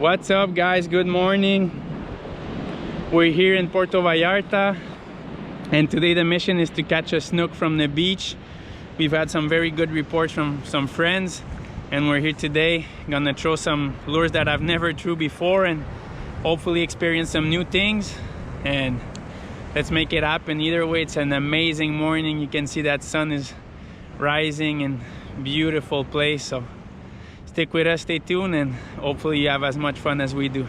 What's up, guys? Good morning. We're here in Puerto Vallarta, and today the mission is to catch a snook from the beach. We've had some very good reports from some friends, and we're here today gonna throw some lures that I've never threw before and hopefully experience some new things. And let's make it happen. Either way, it's an amazing morning. You can see that sun is rising and beautiful place. So stick with us, stay tuned, and hopefully you have as much fun as we do.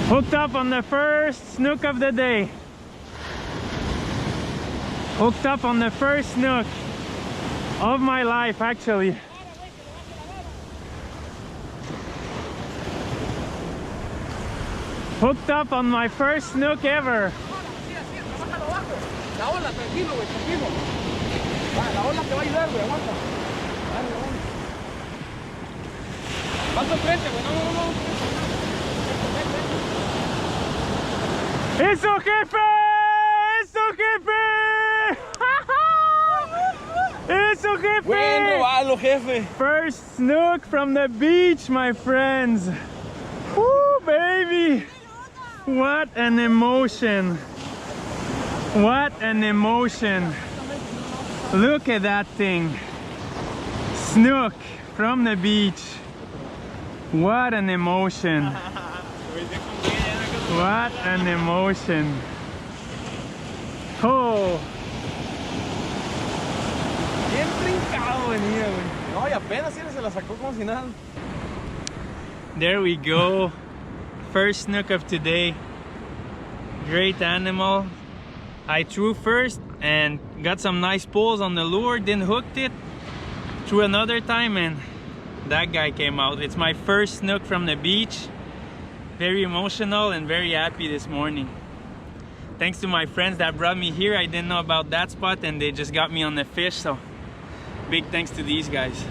Hooked up on the first snook of the day. Hooked up on the first snook of my life, actually. Hooked up on my first snook ever. La ola, tranquilo, güey, tranquilo. La ola te va a ayudar, güey, aguanta. Vas al frente, güey, no. ¡Eso, jefe! ¡Eso, jefe! ¡Eso, jefe! Buen robalo, jefe. First snook from the beach, my friends. Woo, baby! What an emotion. What an emotion. Look at that thing. Snook from the beach. What an emotion. What an emotion. Oh. Bien brincado venía, güey. No, y apenas se la sacó como si nada. There we go. First snook of today. Great animal. I threw first and got some nice pulls on the lure, then hooked it. Threw another time and that guy came out. It's my first snook from the beach. Very emotional and very happy this morning. Thanks to my friends that brought me here. I didn't know about that spot and they just got me on the fish, so big thanks to these guys.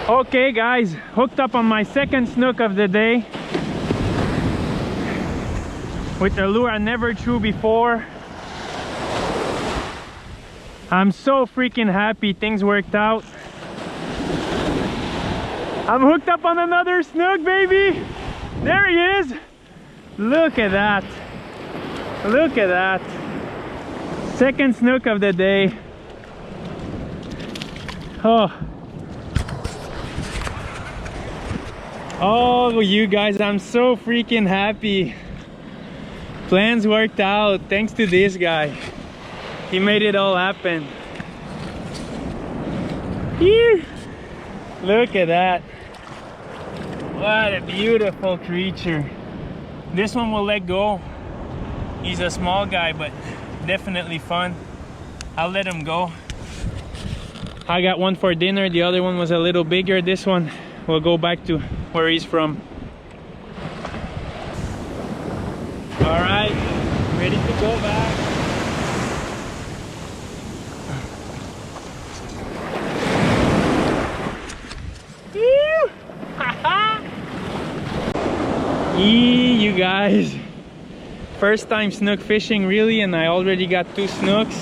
Okay guys, hooked up on my second snook of the day with a lure I never threw before. I'm so freaking happy things worked out. I'm hooked up on another snook, baby. There he is. Look at that. Look at that. Second snook of the day. Oh, you guys, I'm so freaking happy. Plans worked out thanks to this guy. He made it all happen. Here. Look at that. What a beautiful creature. This one will let go. He's a small guy, but definitely fun. I'll let him go. I got one for dinner. The other one was a little bigger. This one will go back to where he's from. All right, ready to go back. You guys, first time snook fishing really, and I already got 2 snooks.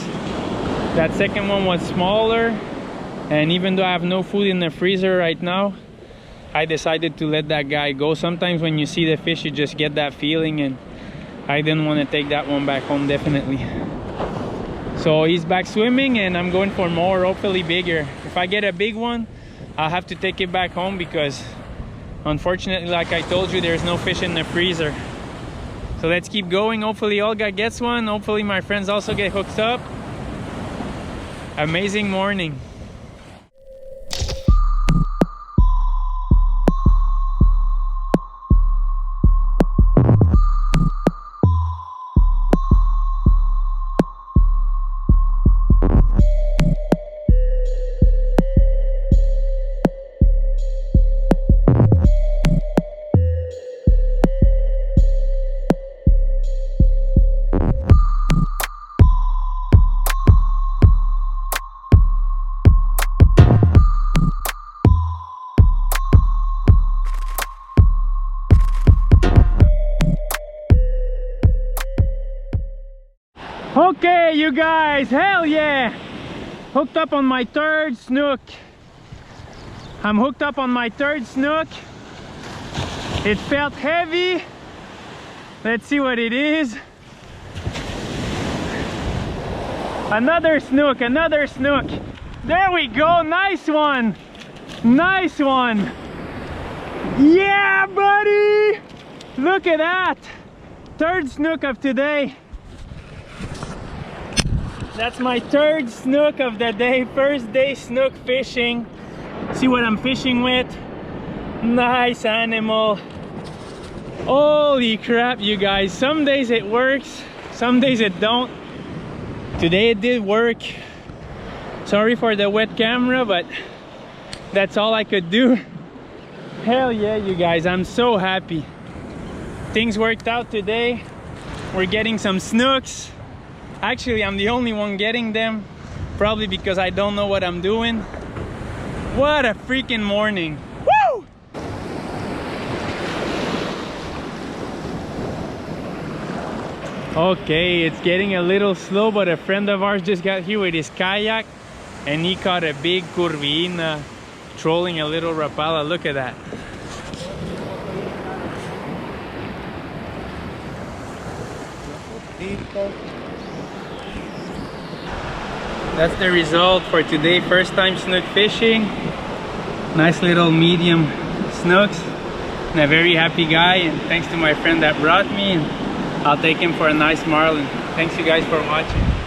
That second one was smaller, and even though I have no food in the freezer right now, I decided to let that guy go. Sometimes when you see the fish, you just get that feeling, and I didn't want to take that one back home, definitely. So he's back swimming, and I'm going for more, hopefully bigger. If I get a big one, I'll have to take it back home because unfortunately, like I told you, there's no fish in the freezer. So let's keep going. Hopefully Olga gets one. Hopefully my friends also get hooked up. Amazing morning. Okay, you guys, hell yeah! Hooked up on my third snook. I'm hooked up on my third snook. It felt heavy. Let's see what it is. Another snook, another snook. There we go, nice one. Nice one. Yeah, buddy! Look at that. Third snook of today. That's my third snook of the day. First day snook fishing. See what I'm fishing with? Nice animal. Holy crap, you guys. Some days it works, some days it don't. Today it did work. Sorry for the wet camera, but that's all I could do. Hell yeah, you guys. I'm so happy. Things worked out today. We're getting some snooks. Actually, I'm the only one getting them, probably because I don't know what I'm doing. What a freaking morning. Woo! Okay, it's getting a little slow, but a friend of ours just got here with his kayak and he caught a big curvina trolling a little rapala. Look at that. That's the result for today. First time snook fishing. Nice little medium snooks. And a very happy guy. And thanks to my friend that brought me. I'll take him for a nice marlin. Thanks you guys for watching.